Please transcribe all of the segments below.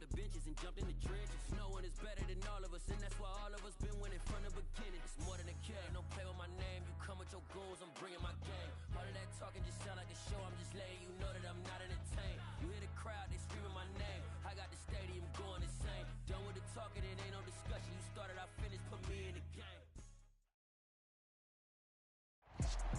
the benches and jumped in the trenches. No one is better than all of us, and that's why all of us been winning from the beginning. It's more than a game, don't play with my name. You come with your goals, I'm bringing my game. All of that talking just sound like a show, I'm just letting you know that I'm not entertained. You hear the crowd, they screaming my name. I got the stadium going insane. Done with the talking, it ain't no discussion. You started, I finished, put me in the game.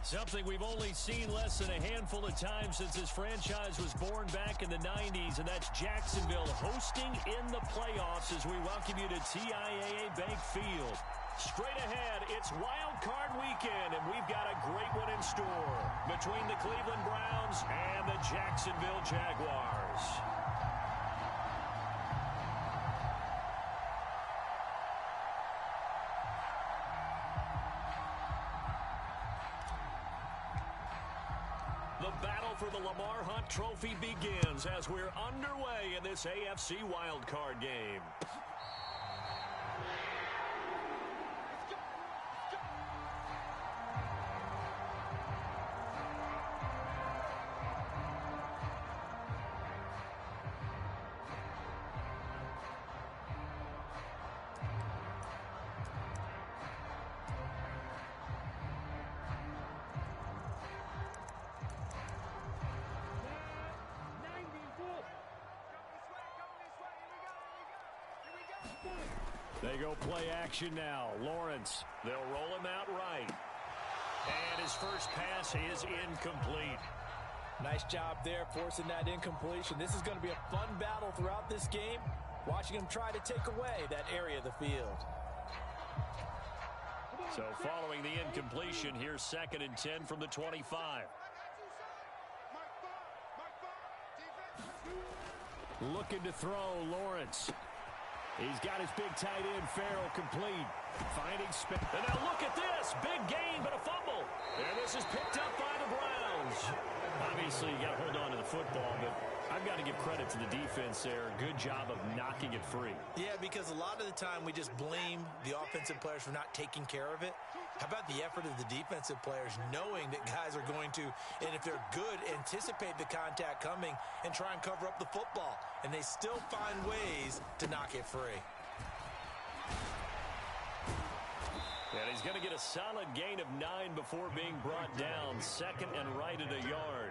Something we've only seen less than a handful of times since this franchise was born back in the 90s, and that's Jacksonville hosting in the playoffs as we welcome you to TIAA Bank Field. Straight ahead, it's Wild Card Weekend, and we've got a great one in store between the Cleveland Browns and the Jacksonville Jaguars. The battle for the Lamar Hunt Trophy begins as we're underway in this AFC wildcard game. They go play action now. Lawrence, they'll roll him out right. And his first pass is incomplete. Nice job there forcing that incompletion. This is going to be a fun battle throughout this game. Watching him try to take away that area of the field. So following the incompletion, here's 2nd and 10 from the 25. Looking to throw, Lawrence. He's got his big tight end, Farrell, complete. Finding space. And now look at this. Big gain, but a fumble. And this is picked up by the Browns. Obviously, you got to hold on to the football, but I've got to give credit to the defense there. Good job of knocking it free. Yeah, because a lot of the time we just blame the offensive players for not taking care of it. How about the effort of the defensive players knowing that guys are going to, and if they're good, anticipate the contact coming and try and cover up the football. And they still find ways to knock it free. And he's going to get a solid gain of 9 before being brought down. 2nd and right at a yard.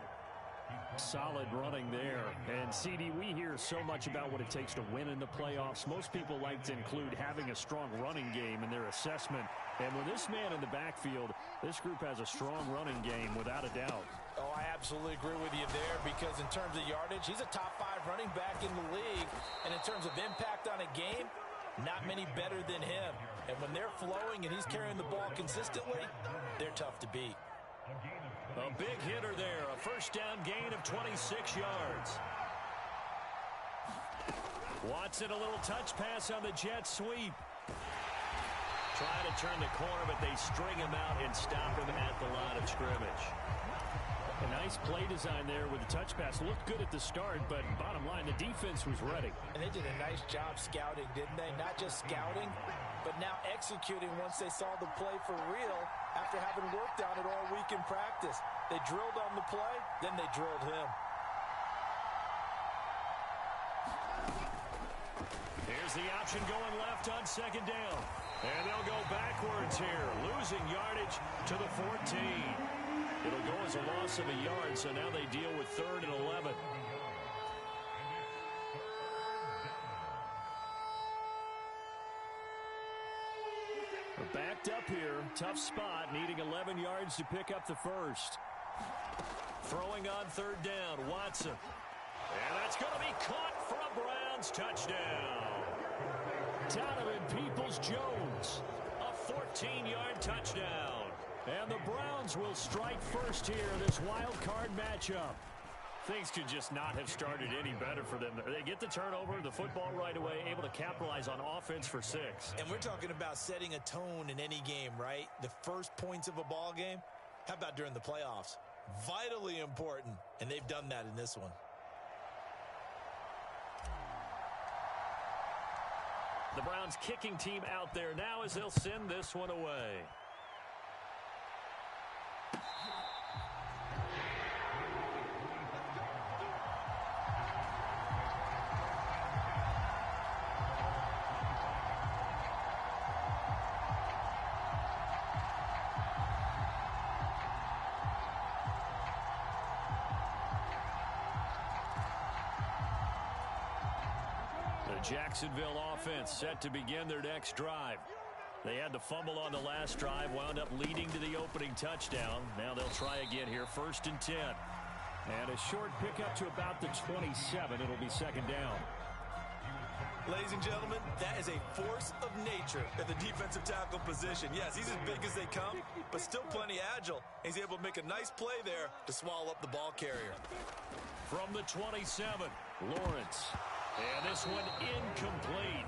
Solid running there. And, CD, we hear so much about what it takes to win in the playoffs. Most people like to include having a strong running game in their assessment. And with this man in the backfield, this group has a strong running game without a doubt. Oh, I absolutely agree with you there because in terms of yardage, he's a top 5 running back in the league. And in terms of impact on a game, not many better than him. And when they're flowing and he's carrying the ball consistently, they're tough to beat. A big hitter there. A first down gain of 26 yards. Watson, a little touch pass on the jet sweep. Trying to turn the corner, but they string him out and stop him at the line of scrimmage. A nice play design there with the touch pass. Looked good at the start, but bottom line, the defense was ready. And they did a nice job scouting, didn't they? Not just scouting, but now executing once they saw the play for real after having worked on it all week in practice. They drilled on the play, then they drilled him. Here's the option going left on 2nd down. And they'll go backwards here, losing yardage to the 14. It'll go as a loss of a yard, so now they deal with 3rd and 11. We're backed up here. Tough spot, needing 11 yards to pick up the first. Throwing on 3rd down, Watson. And that's going to be caught for a Browns touchdown. Donovan Peoples-Jones, a 14-yard touchdown. And the Browns will strike first here in this wild card matchup. Things could just not have started any better for them. They get the turnover, the football right away, able to capitalize on offense for 6. And we're talking about setting a tone in any game, right? The first points of a ball game. How about during the playoffs? Vitally important, and they've done that in this one. The Browns kicking team out there now as they'll send this one away. Jacksonville offense set to begin their next drive. They had the fumble on the last drive, wound up leading to the opening touchdown. Now they'll try again here, 1st and 10. And a short pickup to about the 27. It'll be 2nd down. Ladies and gentlemen, that is a force of nature at the defensive tackle position. Yes, he's as big as they come, but still plenty agile. He's able to make a nice play there to swallow up the ball carrier. From the 27, Lawrence. And this one incomplete.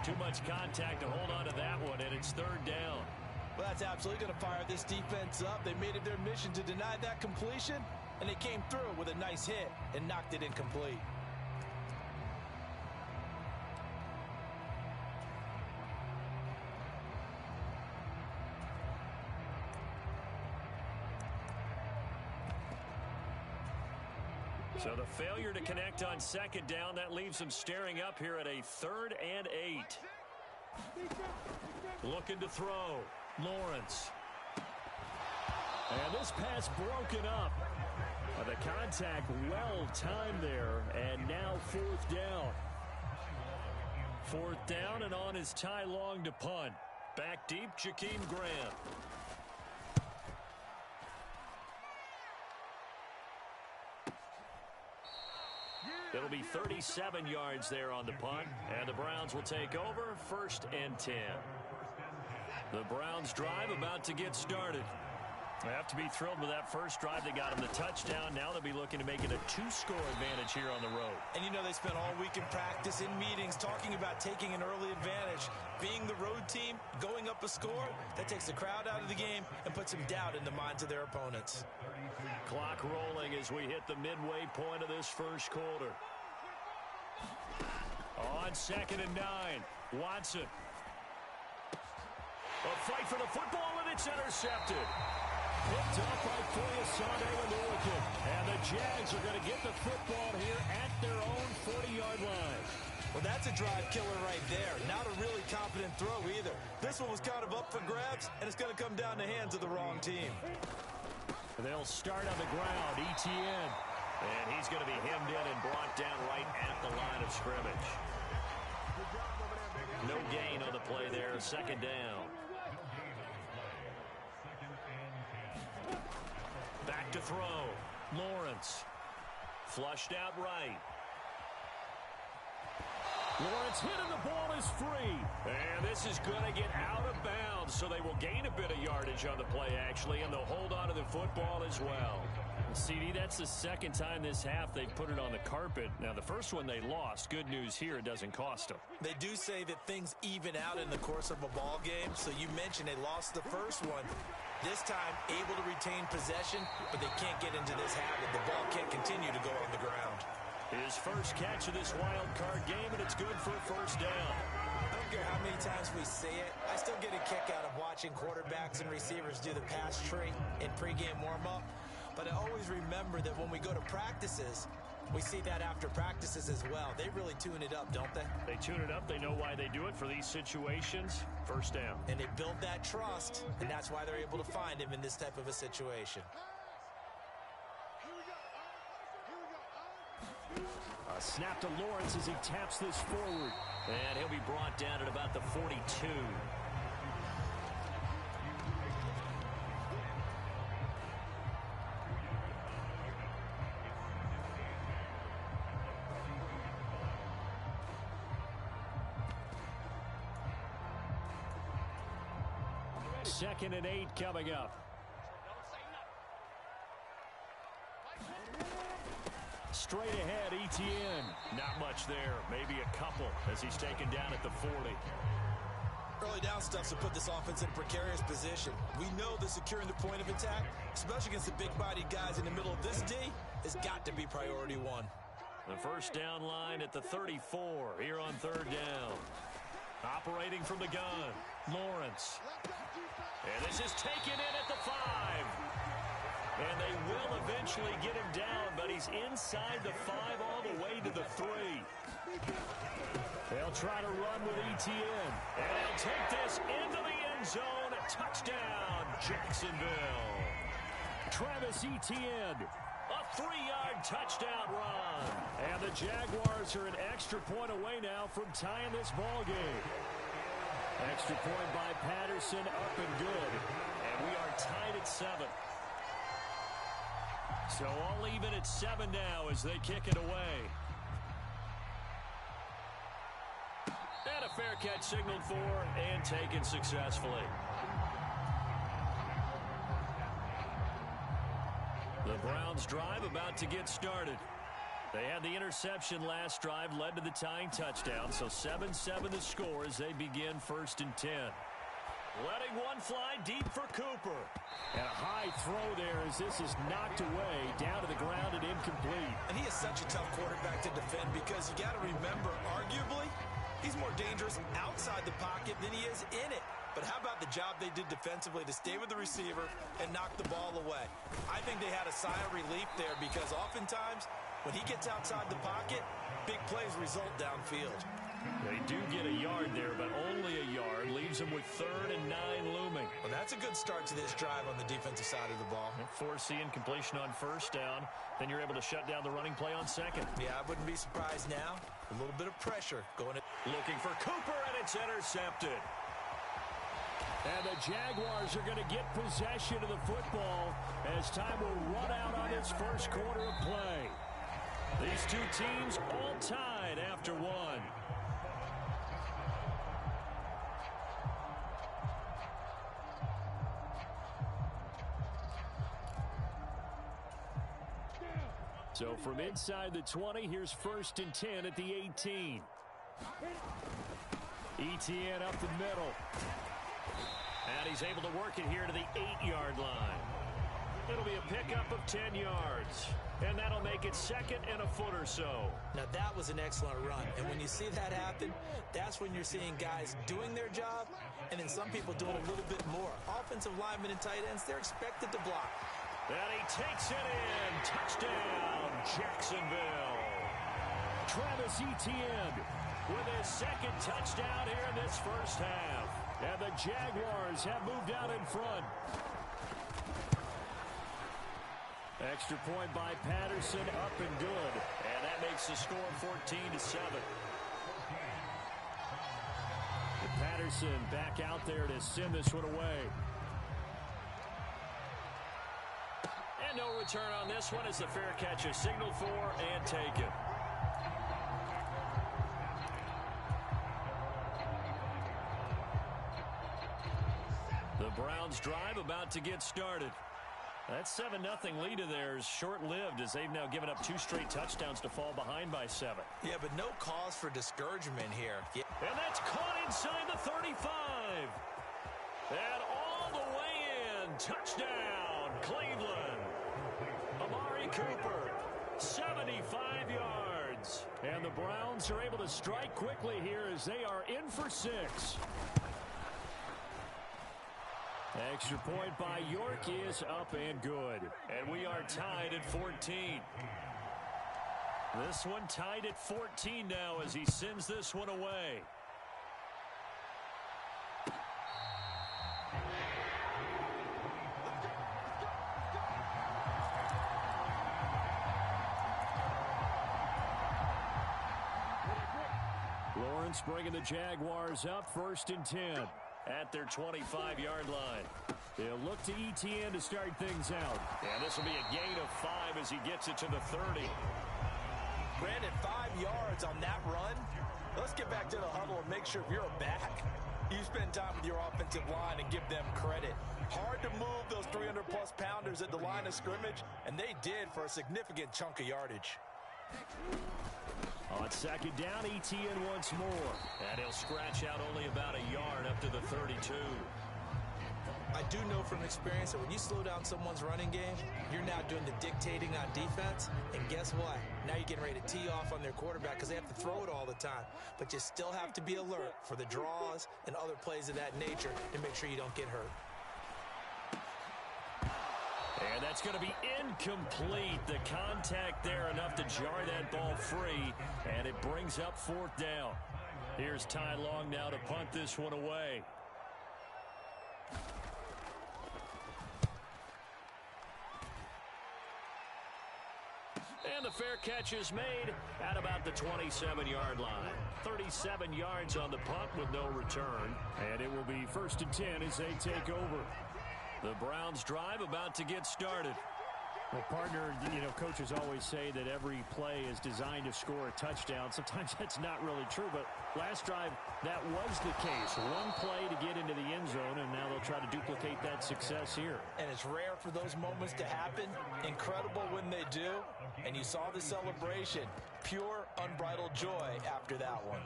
Too much contact to hold on to that one, and it's 3rd down. Well, that's absolutely going to fire this defense up. They made it their mission to deny that completion, and they came through with a nice hit and knocked it incomplete. So the failure to connect on 2nd down, that leaves them staring up here at a 3rd and 8. Looking to throw. Lawrence. And this pass broken up. The contact well timed there, and now 4th down. 4th down, and on is Ty Long to punt. Back deep, Jakeem Grant. It'll be 37 yards there on the punt, and the Browns will take over, 1st and 10. The Browns drive about to get started. They have to be thrilled with that first drive. They got them the touchdown. Now they'll be looking to make it a 2-score advantage here on the road. And you know they spent all week in practice, in meetings, talking about taking an early advantage. Being the road team, going up a score, that takes the crowd out of the game and puts some doubt in the minds of their opponents. Clock rolling as we hit the midway point of this first quarter. On 2nd and 9, Watson. A fight for the football, and it's intercepted. Picked up by Foyesade Oluokun. And the Jags are going to get the football here at their own 40-yard line. Well, that's a drive killer right there. Not a really confident throw either. This one was kind of up for grabs, and it's going to come down the hands of the wrong team. They'll start on the ground, Etienne. And he's going to be hemmed in and brought down right at the line of scrimmage. No gain on the play there, 2nd down. Back to throw. Lawrence. Flushed out right. Lawrence hit and the ball is free. And this is going to get out of bounds, so they will gain a bit of yardage on the play, actually, and they'll hold on to the football as well. CD, that's the 2nd time this half they've put it on the carpet. Now, the first one they lost. Good news here, it doesn't cost them. They do say that things even out in the course of a ball game. So you mentioned they lost the first one. This time, able to retain possession, but they can't get into this habit. The ball can't continue to go on the ground. His first catch of this wild card game, and it's good for a 1st down. I don't care how many times we say it, I still get a kick out of watching quarterbacks and receivers do the pass tree in pregame warm-up. But I always remember that when we go to practices, we see that after practices as well. They really tune it up, don't they? They tune it up. They know why they do it for these situations. 1st down. And they build that trust, and that's why they're able to find him in this type of a situation. A snap to Lawrence as he taps this forward. And he'll be brought down at about the 42. Second and 8 coming up. Straight ahead, Etienne. Not much there. Maybe a couple as he's taken down at the 40. Early down stuff to put this offense in a precarious position. We know that securing the point of attack, especially against the big-bodied guys in the middle of this D, has got to be priority one. The 1st down line at the 34 here on 3rd down. Operating from the gun, Lawrence. And this is taken in at the 5. And they will eventually get him down, but he's inside the 5 all the way to the 3. They'll try to run with Etienne. And they'll take this into the end zone. A touchdown, Jacksonville. Travis Etienne. A 3-yard touchdown run. And the Jaguars are an extra point away now from tying this ball game. Extra point by Patterson, up and good. And we are tied at 7. So all even at 7 now as they kick it away. And a fair catch signaled for and taken successfully. The Browns drive about to get started. They had the interception last drive, led to the tying touchdown, so 7-7 the score as they begin 1st and 10. Letting one fly deep for Cooper. And a high throw there as this is knocked away, down to the ground and incomplete. And he is such a tough quarterback to defend because you got to remember, arguably, he's more dangerous outside the pocket than he is in it. But how about the job they did defensively to stay with the receiver and knock the ball away? I think they had a sigh of relief there because oftentimes when he gets outside the pocket, big plays result downfield. They do get a yard there, but only a yard. Leaves them with 3rd and 9 looming. Well, that's a good start to this drive on the defensive side of the ball. Force the incompletion on 1st down. Then you're able to shut down the running play on 2nd. Yeah, I wouldn't be surprised now. A little bit of pressure going in. Looking for Cooper, and it's intercepted. And the Jaguars are going to get possession of the football as time will run out on this first quarter of play. These two teams all tied after 1. So from inside the 20, here's 1st and 10 at the 18. Etienne up the middle. And he's able to work it here to the 8-yard line. It'll be a pickup of 10 yards. And that'll make it 2nd and a foot or so. Now that was an excellent run. And when you see that happen, that's when you're seeing guys doing their job and then some people doing a little bit more. Offensive linemen and tight ends, they're expected to block. And he takes it in. Touchdown, Jacksonville. Travis Etienne with his 2nd touchdown here in this first half. And the Jaguars have moved out in front. Extra point by Patterson, up and good. And that makes the score 14-7. Patterson back out there to send this one away. And no return on this one as the fair catch is signaled for and taken. The Browns drive about to get started. That 7-0 lead of theirs short-lived as they've now given up 2 straight touchdowns to fall behind by 7. Yeah, but no cause for discouragement here. Yeah. And that's caught inside the 35. And all the way in. Touchdown, Cleveland. Amari Cooper, 75 yards. And the Browns are able to strike quickly here as they are in for 6. Extra point by York is up and good. And we are tied at 14. This one tied at 14 now as he sends this one away. Lawrence bringing the Jaguars up 1st and 10. At their 25-yard line. They'll look to Etienne to start things out. And this will be a gain of 5 as he gets it to the 30. Brandon, 5 yards on that run. Let's get back to the huddle and make sure if you're a back, you spend time with your offensive line and give them credit. Hard to move those 300-plus pounders at the line of scrimmage, and they did for a significant chunk of yardage. On 2nd down, Etienne once more. And he'll scratch out only about a yard up to the 32. I do know from experience that when you slow down someone's running game, you're now doing the dictating on defense. And guess what? Now you're getting ready to tee off on their quarterback because they have to throw it all the time. But you still have to be alert for the draws and other plays of that nature to make sure you don't get hurt. And that's going to be incomplete. The contact there enough to jar that ball free. And it brings up 4th down. Here's Ty Long now to punt this one away. the fair catch is made at about the 27-yard line. 37 yards on the punt with no return. And it will be 1st and 10 as they take over. The Browns drive about to get started. Well, partner, coaches always say that every play is designed to score a touchdown. Sometimes that's not really true, but last drive, that was the case. One play to get into the end zone, and now they'll try to duplicate that success here. And it's rare for those moments to happen. Incredible when they do. And you saw the celebration. Pure, unbridled joy after that one.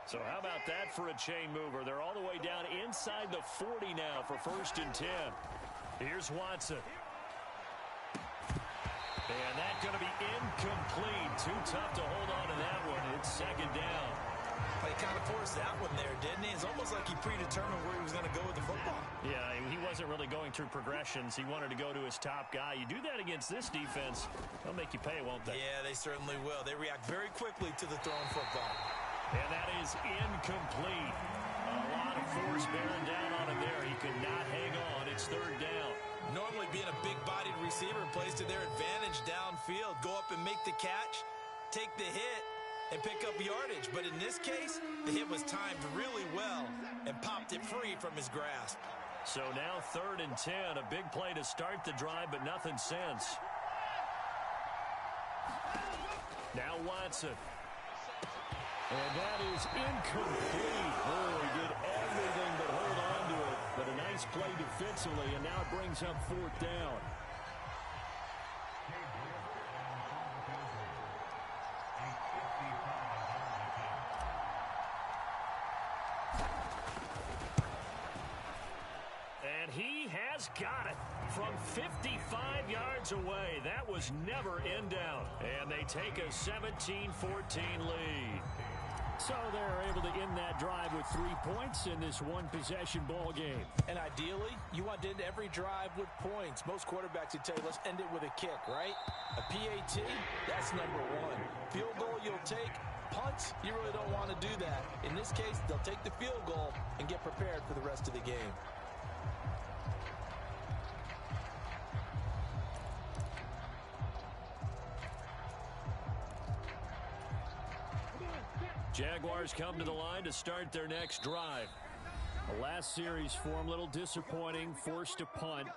So how about that for a chain mover? They're all the way down inside the 40 now for 1st and 10. Here's Watson. And that's going to be incomplete. Too tough to hold on to that one. It's 2nd down. He kind of forced that one there, didn't he? It's almost like he predetermined where he was going to go with the football. Yeah, he wasn't really going through progressions. He wanted to go to his top guy. You do that against this defense, they'll make you pay, won't they? Yeah, they certainly will. They react very quickly to the thrown football. And that is incomplete. A lot of force bearing down on him there. He could not hang on. It's 3rd down. Normally being a big-bodied receiver plays to their advantage downfield. Go up and make the catch, take the hit, and pick up yardage. But in this case, the hit was timed really well and popped it free from his grasp. So now 3rd and 10. A big play to start the drive, but nothing since. Now Watson. And that is incomplete. Oh, he did everything but hold on to it. But a nice play defensively, and now it brings up 4th down. And he has got it from 55 yards away. That was never in doubt. And they take a 17-14 lead. So they're able to end that drive with 3 points in this one-possession ball game. And ideally, you want to end every drive with points. Most quarterbacks would tell you, let's end it with a kick, right? A PAT, that's number 1. Field goal you'll take. Punts, you really don't want to do that. In this case, they'll take the field goal and get prepared for the rest of the game. Jaguars come to the line to start their next drive. The last series for them, a little disappointing, forced to punt.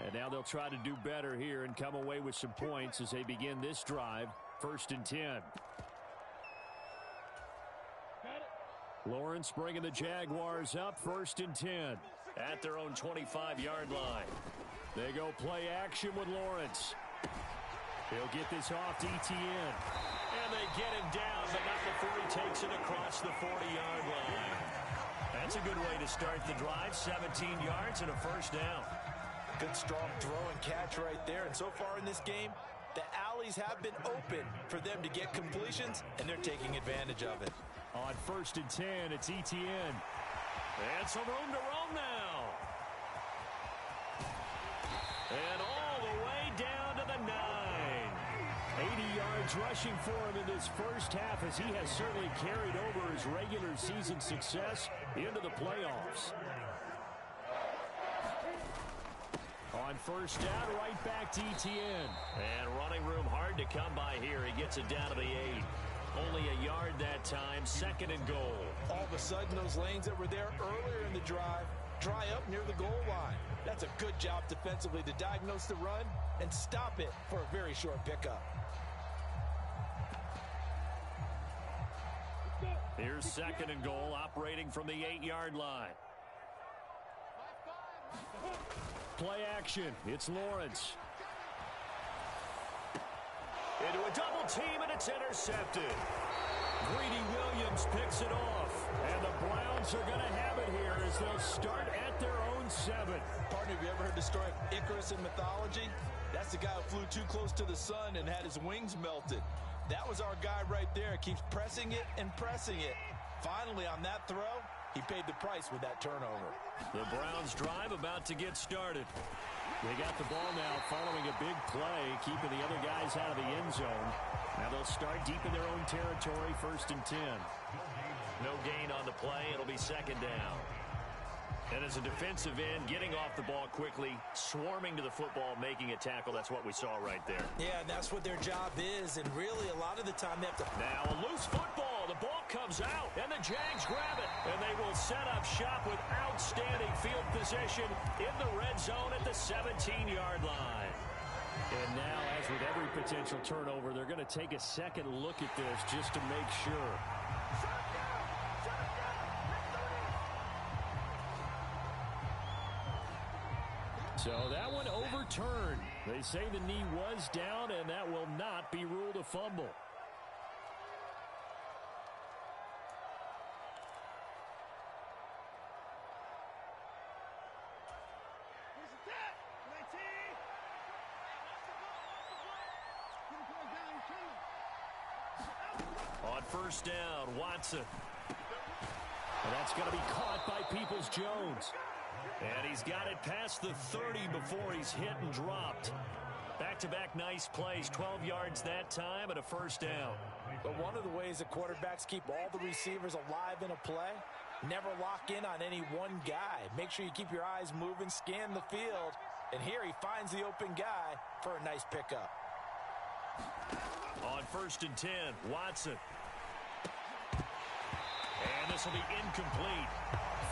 And now they'll try to do better here and come away with some points as they begin this drive. 1st and 10. Lawrence bringing the Jaguars up. 1st and 10. At their own 25-yard line. They go play action with Lawrence. He'll get this off to ETN. And they get him down, but not before he takes it across the 40-yard line. That's a good way to start the drive. 17 yards and a 1st down. Good strong throw and catch right there. And so far in this game, the alleys have been open for them to get completions, and they're taking advantage of it. On 1st and 10, it's ETN. And some room to roam now. And all the way down to the 9. 80 yards rushing for him in this first half as he has certainly carried over his regular season success into the playoffs. On 1st down, right back to ETN. And running room hard to come by here. He gets it down to the 8. Only a yard that time. 2nd and goal. All of a sudden, those lanes that were there earlier in the drive dry up near the goal line. That's a good job defensively to diagnose the run and stop it for a very short pickup. Here's 2nd and goal, operating from the 8-yard line. Play action. It's Lawrence. Into a double team, and it's intercepted. Greedy Williams picks it off. And the Browns are going to have it here as they'll start at their own 7. Partner, have you ever heard the story of Icarus in mythology? That's the guy who flew too close to the sun and had his wings melted. That was our guy right there. Keeps pressing it and pressing it. Finally, on that throw, he paid the price with that turnover. The Browns drive about to get started. They got the ball now following a big play, keeping the other guys out of the end zone. Now they'll start deep in their own territory, 1st and 10. No gain on the play. It'll be 2nd down. And as a defensive end, getting off the ball quickly, swarming to the football, making a tackle, that's what we saw right there. Yeah, and that's what their job is, and really a lot of the time they have to... Now a loose football. The ball comes out, and the Jags grab it. And they will set up shop with outstanding field position in the red zone at the 17-yard line. And now, as with every potential turnover, they're going to take a second look at this just to make sure. So that one overturned. They say the knee was down, and that will not be ruled a fumble. On first down, Watson. And that's going to be caught by Peoples-Jones. And he's got it past the 30 before he's hit and dropped. Back-to-back nice plays, 12 yards that time and a first down. But one of the ways that quarterbacks keep all the receivers alive in a play, never lock in on any one guy. Make sure you keep your eyes moving, scan the field. And here he finds the open guy for a nice pickup. On first and 10, Watson. And this will be incomplete.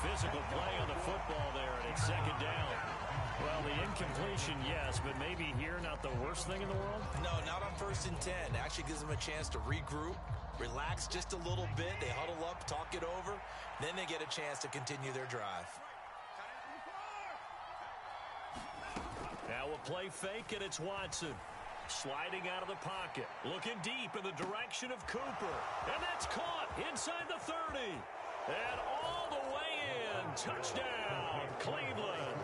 Physical play on the football there, and it's second down. Well, the incompletion, yes, but maybe here not the worst thing in the world? No, not on first and 10. Actually gives them a chance to regroup, relax just a little bit. They huddle up, talk it over. Then they get a chance to continue their drive. Now a play fake, and it's Watson. Sliding out of the pocket, looking deep in the direction of Cooper. And that's caught inside the 30. And all the way in. Touchdown, Cleveland.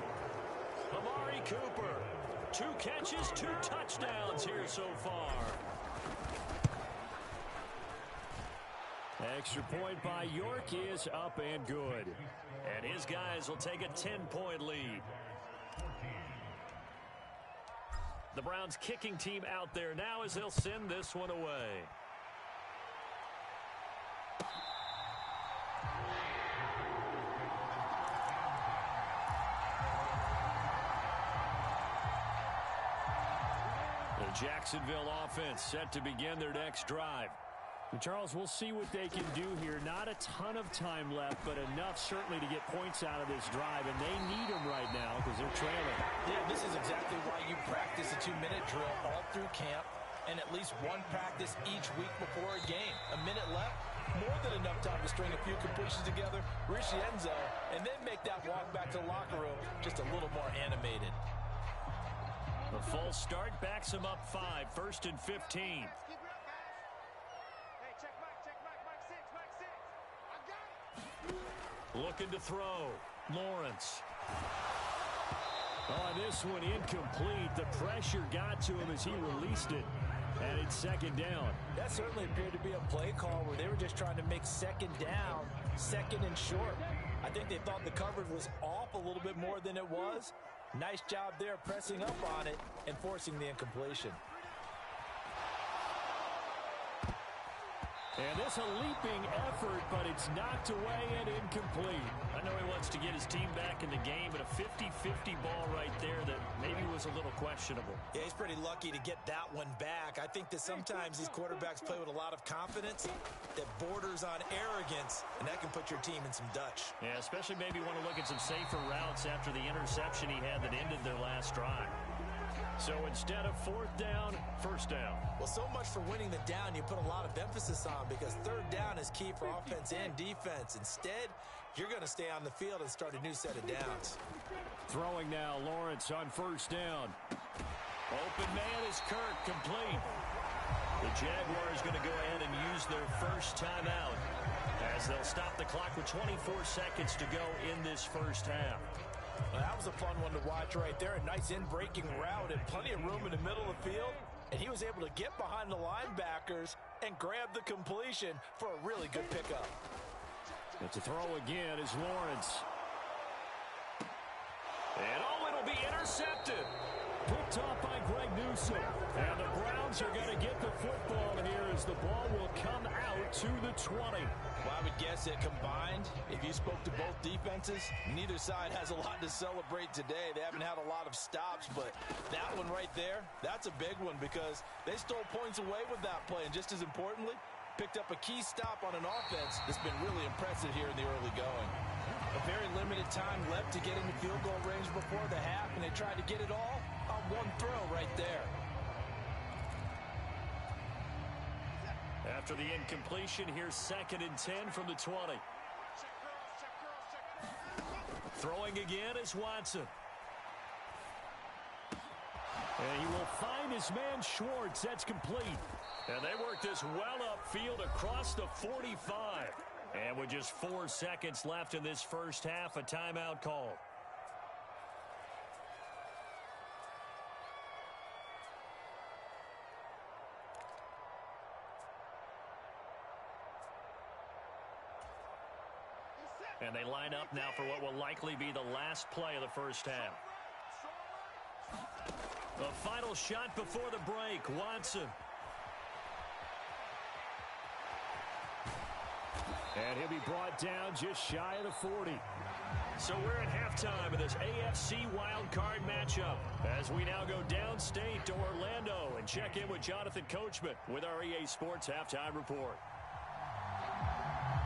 Amari Cooper. 2 catches, 2 touchdowns here so far. Extra point by York is up and good. And his guys will take a 10-point lead. The Browns kicking team out there now as they'll send this one away. The Jacksonville offense set to begin their next drive. And Charles, we'll see what they can do here. Not a ton of time left, but enough certainly to get points out of this drive, and they need them right now because they're trailing. Yeah, this is exactly why you practice a 2-minute drill all through camp and at least one practice each week before a game. A minute left, more than enough time to string a few completions together, reach the end zone, and then make that walk back to the locker room just a little more animated. The full start backs him up 5, first and 15. Looking to throw. Lawrence. Oh, this one incomplete. The pressure got to him as he released it. And it's second down. That certainly appeared to be a play call where they were just trying to make second down, second and short. I think they thought the coverage was off a little bit more than it was. Nice job there pressing up on it and forcing the incompletion. And this a leaping effort, but it's knocked away and incomplete. I know he wants to get his team back in the game, but a 50-50 ball right there that maybe was a little questionable. Yeah, he's pretty lucky to get that one back. I think that sometimes these quarterbacks play with a lot of confidence that borders on arrogance, and that can put your team in some Dutch. Yeah, especially maybe want to look at some safer routes after the interception he had that ended their last drive. So instead of fourth down, first down. Well, so much for winning the down you put a lot of emphasis on because third down is key for offense and defense. Instead, you're going to stay on the field and start a new set of downs. Throwing now, Lawrence on first down. Open man is Kirk, complete. The Jaguars going to go ahead and use their first timeout as they'll stop the clock with 24 seconds to go in this first half. Well, that was a fun one to watch right there. A nice in-breaking route and plenty of room in the middle of the field. And he was able to get behind the linebackers and grab the completion for a really good pickup. But to throw again is Lawrence. And it'll be intercepted. Picked off by Greg Newsome. elusive. And the Browns are going to get the football here as the ball will come out to the 20. Well, I would guess that combined, if you spoke to both defenses, neither side has a lot to celebrate today. They haven't had a lot of stops, but that one right there, that's a big one because they stole points away with that play. And just as importantly, picked up a key stop on an offense that's been really impressive here in the early going. A very limited time left to get into field goal range before the half, and they tried to get it all on one throw right there. After the incompletion, here's 2nd and 10 from the 20. Throwing again is Watson. And he will find his man Schwartz. That's complete. And they work this well upfield across the 45. And with just 4 seconds left in this first half, a timeout call. And they line up now for what will likely be the last play of the first half. The final shot before the break, Watson. And he'll be brought down just shy of the 40. So we're at halftime of this AFC wildcard matchup as we now go downstate to Orlando and check in with Jonathan Coachman with our EA Sports Halftime Report.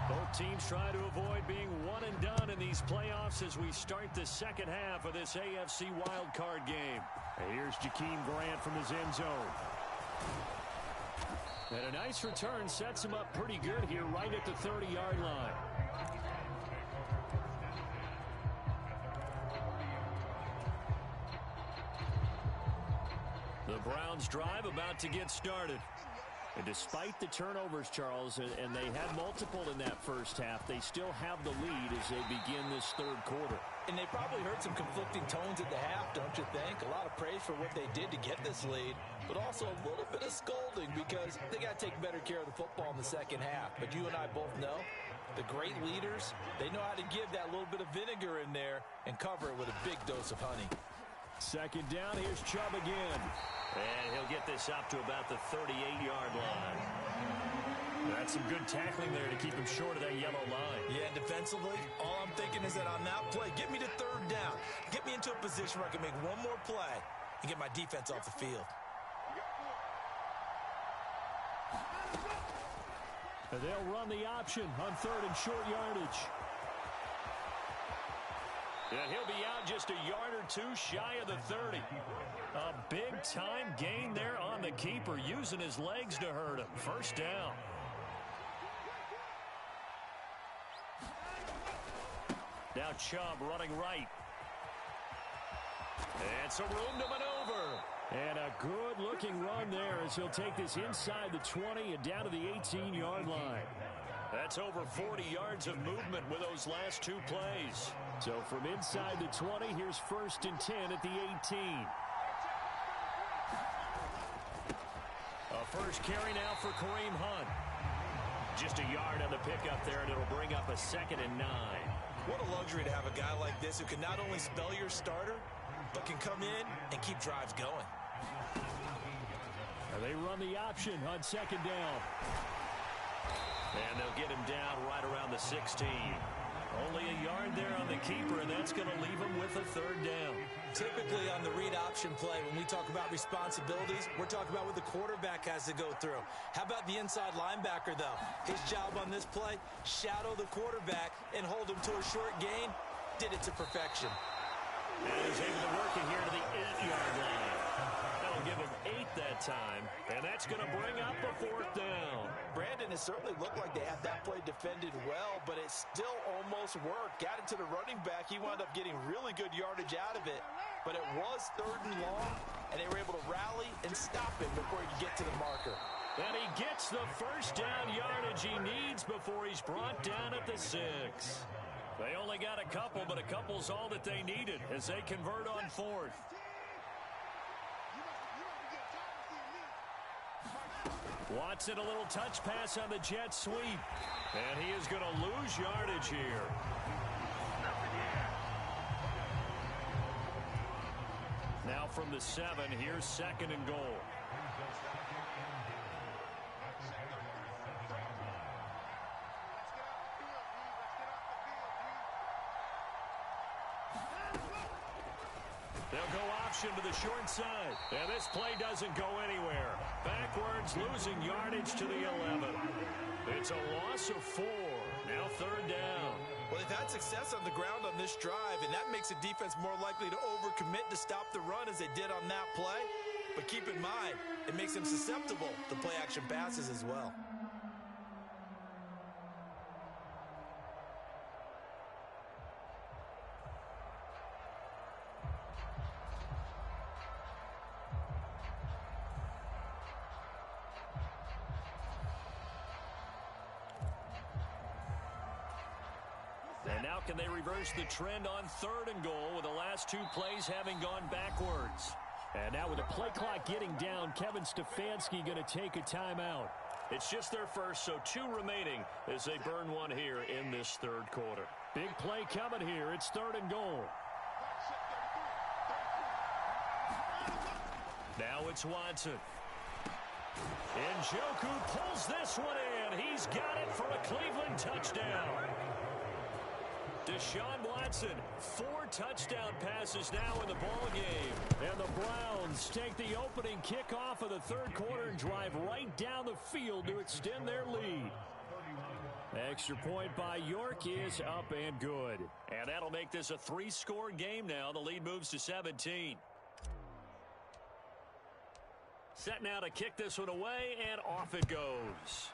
Both teams try to avoid being one and done in these playoffs as we start the second half of this AFC wildcard game. And here's Jakeem Grant from his end zone. And a nice return sets him up pretty good here right at the 30-yard line. The Browns drive about to get started. And despite the turnovers, Charles, and they had multiple in that first half, they still have the lead as they begin this third quarter. And they probably heard some conflicting tones at the half, don't you think? A lot of praise for what they did to get this lead, but also a little bit of scolding because they got to take better care of the football in the second half. But you and I both know the great leaders, they know how to give that little bit of vinegar in there and cover it with a big dose of honey. Second down, here's Chubb again. And he'll get this up to about the 38-yard line. That's some good tackling there to keep him short of that yellow line. Yeah, and defensively, all I'm thinking is that on that play, get me to third down. Get me into a position where I can make one more play and get my defense off the field. And they'll run the option on third and short yardage. And he'll be out just a yard or two shy of the 30. A big-time gain there on the keeper, using his legs to hurt him. First down. Now Chubb running right. And some room to maneuver. And a good-looking run there as he'll take this inside the 20 and down to the 18-yard line. That's over 40 yards of movement with those last two plays. So from inside the 20, here's 1st and 10 at the 18. A first carry now for Kareem Hunt. Just a yard on the pickup there, and it'll bring up a 2nd and 9. What a luxury to have a guy like this who can not only spell your starter, but can come in and keep drives going. And they run the option on 2nd down. And they'll get him down right around the 16. Only a yard there on the keeper, and that's going to leave him with a 3rd down. Typically on the read option play, when we talk about responsibilities, we're talking about what the quarterback has to go through. How about the inside linebacker, though? His job on this play, shadow the quarterback and hold him to a short gain. Did it to perfection. And he's able to work it here to the 8-yard line. That'll give him 8 that time, and that's going to bring up a 4th down. Brandon, it certainly looked like they had that play defended well, but it still almost worked. Got it to the running back. He wound up getting really good yardage out of it, but it was 3rd and long, and they were able to rally and stop him before he could get to the marker. And he gets the first down yardage he needs before he's brought down at the 6. They only got a couple, but a couple's all that they needed as they convert on 4th. Watson, a little touch pass on the jet sweep. And he is going to lose yardage here. Now from from the 7. Here's 2nd and goal. They'll go option to the short side. And this play doesn't go anywhere. Backwards, losing yardage to the 11. It's a loss of 4. Now 3rd down. Well, they've had success on the ground on this drive, and that makes a defense more likely to overcommit to stop the run as they did on that play. But keep in mind, it makes them susceptible to play-action passes as well. And now can they reverse the trend on 3rd and goal with the last 2 plays having gone backwards? And now with the play clock getting down, Kevin Stefanski going to take a timeout. It's just their first, so 2 remaining as they burn one here in this 3rd quarter. Big play coming here. It's 3rd and goal. Now it's Watson. Njoku pulls this one in. He's got it for a Cleveland touchdown. Deshaun Watson, 4 touchdown passes now in the ball game. And the Browns take the opening kickoff of the 3rd quarter and drive right down the field to extend their lead. Extra point by York is up and good. And that'll make this a 3-score game now. The lead moves to 17. Set now to kick this one away, and off it goes.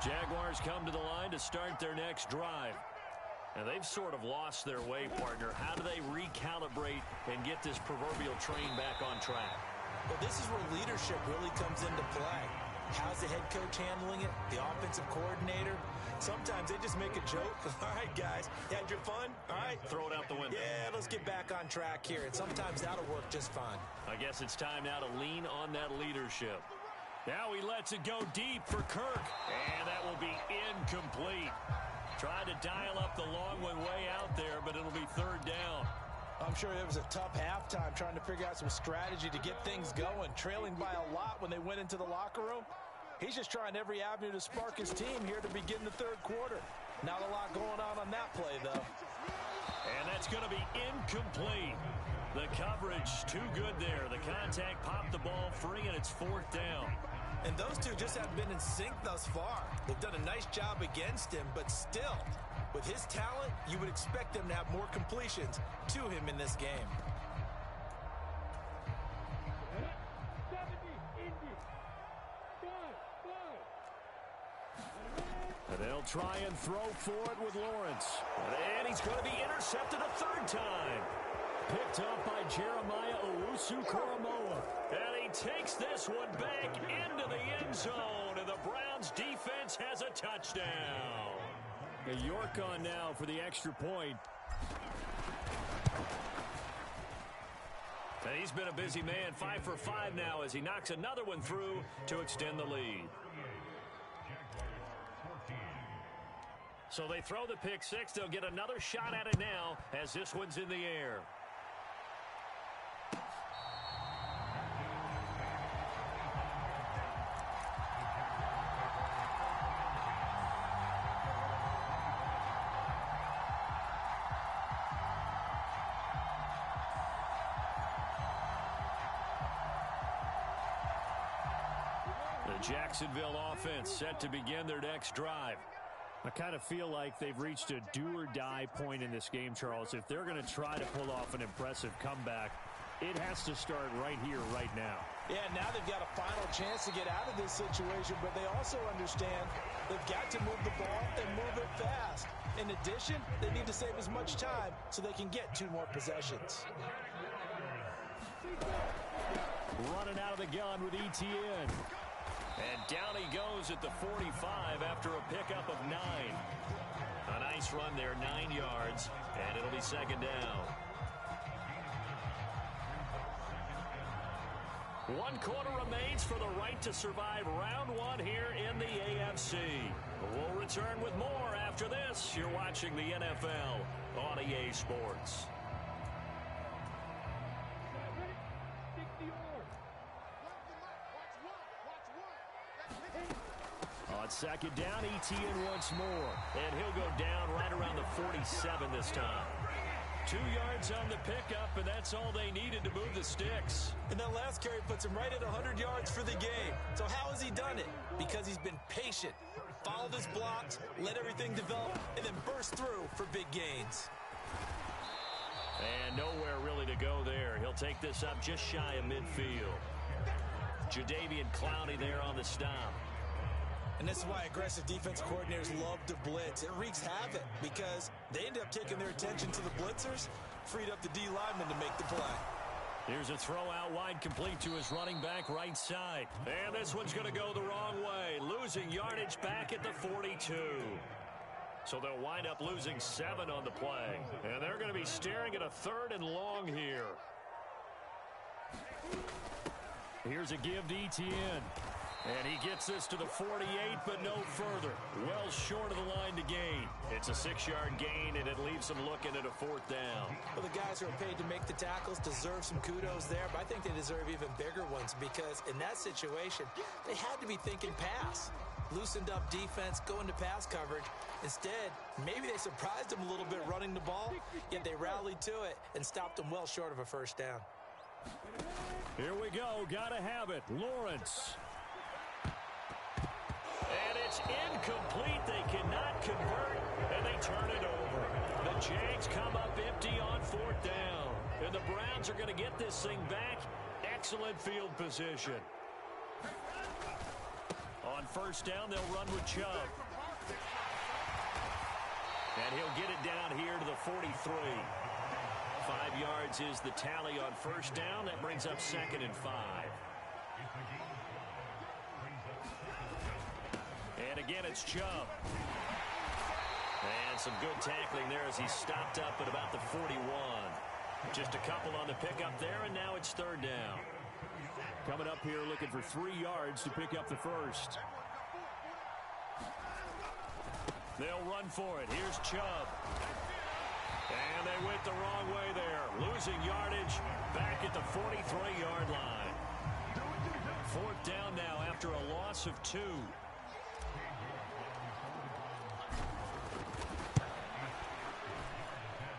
Jaguars come to the line to start their next drive. And they've sort of lost their way, partner. How do they recalibrate and get this proverbial train back on track? Well, this is where leadership really comes into play. How's the head coach handling it? The offensive coordinator? Sometimes they just make a joke. All right, guys, you had your fun? All right. Throw it out the window. Yeah, let's get back on track here. And sometimes that'll work just fine. I guess it's time now to lean on that leadership. Now he lets it go deep for Kirk. And that will be incomplete. Tried to dial up the long one way out there, but it'll be 3rd down. I'm sure it was a tough halftime trying to figure out some strategy to get things going, trailing by a lot when they went into the locker room. He's just trying every avenue to spark his team here to begin the 3rd quarter. Not a lot going on that play, though. And that's going to be incomplete. The coverage too good there. The contact popped the ball free, and it's 4th down. And those two just haven't been in sync thus far. They've done a nice job against him, but still, with his talent, you would expect them to have more completions to him in this game. And they'll try and throw for it with Lawrence. And he's going to be intercepted a 3rd time. Picked up by Jeremiah Owusu-Koramoah. And he takes this one back into the end zone. And the Browns defense has a touchdown. York on now for the extra point. And he's been a busy man, 5 for 5 now as he knocks another one through to extend the lead. So they throw the pick 6. They'll get another shot at it now as this one's in the air. The Jacksonville offense set to begin their next drive. I kind of feel like they've reached a do-or-die point in this game, Charles. If they're going to try to pull off an impressive comeback, it has to start right here, right now. Yeah, now they've got a final chance to get out of this situation, but they also understand they've got to move the ball and move it fast. In addition, they need to save as much time so they can get 2 more possessions. Running out of the gun with ETN. And down he goes at the 45 after a pickup of 9. A nice run there, 9 yards, and it'll be 2nd down. 1 quarter remains for the right to survive round 1 here in the AFC. We'll return with more after this. You're watching the NFL on EA Sports. On second down, Etienne once more. And he'll go down right around the 47 this time. 2 yards on the pickup, and that's all they needed to move the sticks. And that last carry puts him right at 100 yards for the game. So how has he done it? Because he's been patient, followed his blocks, let everything develop, and then burst through for big gains. And nowhere really to go there. He'll take this up just shy of midfield. Jadeveon Clowney there on the stop. And this is why aggressive defense coordinators love to blitz. It wreaks havoc because they end up taking their attention to the blitzers, freed up the D lineman to make the play. Here's a throw out wide, complete to his running back right side. And this one's going to go the wrong way, losing yardage back at the 42. So they'll wind up losing 7 on the play. And they're going to be staring at a 3rd and long here. Here's a give to Etienne. And he gets this to the 48, but no further. Well short of the line to gain. It's a 6-yard gain, and it leaves them looking at a 4th down. Well, the guys who are paid to make the tackles deserve some kudos there, but I think they deserve even bigger ones because in that situation, they had to be thinking pass. Loosened up defense, going to pass coverage. Instead, maybe they surprised them a little bit running the ball, yet they rallied to it and stopped them well short of a 1st down. Here we go. Gotta have it. Lawrence. And it's incomplete. They cannot convert, and they turn it over. The Jags come up empty on 4th down. And the Browns are going to get this thing back. Excellent field position. On 1st down, they'll run with Chubb. And he'll get it down here to the 43. 5 yards is the tally on 1st down. That brings up 2nd and 5. And again, it's Chubb. And some good tackling there as he's stopped up at about the 41. Just a couple on the pickup there, and now it's 3rd down. Coming up here looking for 3 yards to pick up the 1st. They'll run for it. Here's Chubb. And they went the wrong way there. Losing yardage back at the 43-yard line. 4th down now after a loss of 2.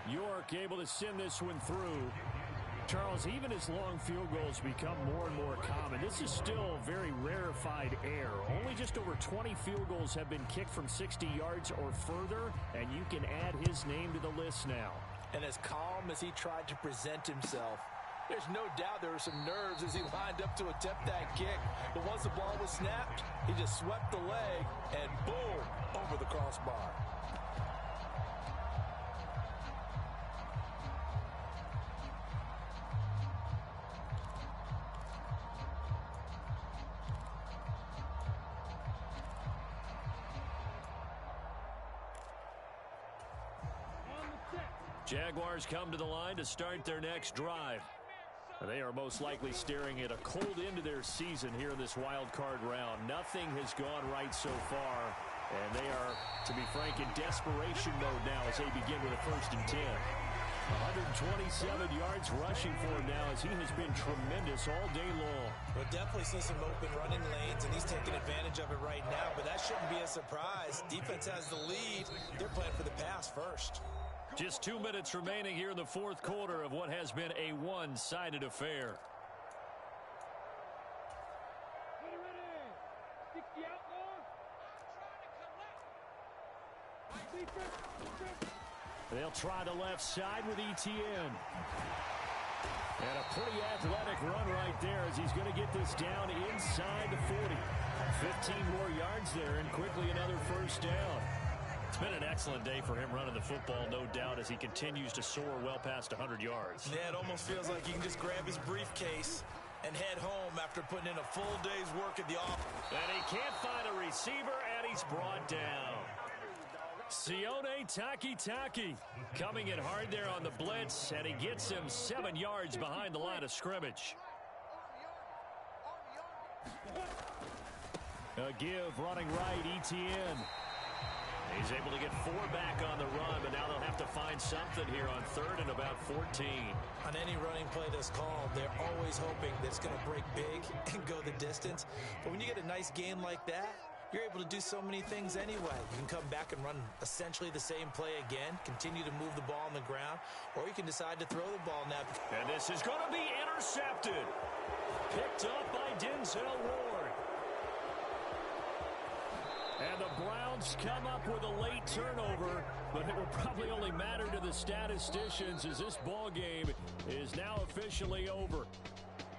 York able to send this one through. Charles, even as long field goals become more and more common, this is still very rarefied air. Only just over 20 field goals have been kicked from 60 yards or further, and you can add his name to the list now. And as calm as he tried to present himself, there's no doubt there were some nerves as he lined up to attempt that kick. But once the ball was snapped, he just swept the leg and boom, over the crossbar. Jaguars come to the line to start their next drive. They are most likely staring at a cold end to their season here in this wild card round. Nothing has gone right so far, and they are, to be frank, in desperation mode now as they begin with a 1st and 10. 127 yards rushing for him now as he has been tremendous all day long. We'll definitely see some open running lanes, and he's taking advantage of it right now, but that shouldn't be a surprise. Defense has the lead. They're playing for the pass first. Just 2 minutes remaining here in the 4th quarter of what has been a one-sided affair. They'll try the left side with Etienne. And a pretty athletic run right there as he's going to get this down inside the 40. 15 more yards there and quickly another 1st down. It's been an excellent day for him running the football, no doubt, as he continues to soar well past 100 yards. Yeah, it almost feels like he can just grab his briefcase and head home after putting in a full day's work at the office. And he can't find a receiver, and he's brought down. Sione Takitaki coming in hard there on the blitz, and he gets him 7 yards behind the line of scrimmage. A give running right, ETN. He's able to get 4 back on the run, but now they'll have to find something here on 3rd and about 14. On any running play that's called, they're always hoping that it's going to break big and go the distance. But when you get a nice game like that, you're able to do so many things anyway. You can come back and run essentially the same play again, continue to move the ball on the ground, or you can decide to throw the ball now. And this is going to be intercepted. Picked up by Denzel Ward. And the Browns come up with a late turnover, but it will probably only matter to the statisticians as this ball game is now officially over.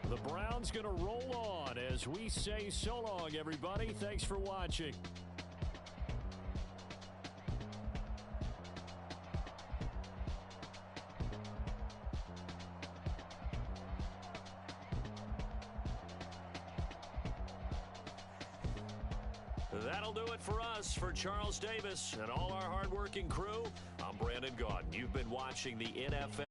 The Browns going to roll on as we say so long, everybody. Thanks for watching. That'll do it for us. For Charles Davis and all our hardworking crew, I'm Brandon Gaudin. You've been watching the NFL.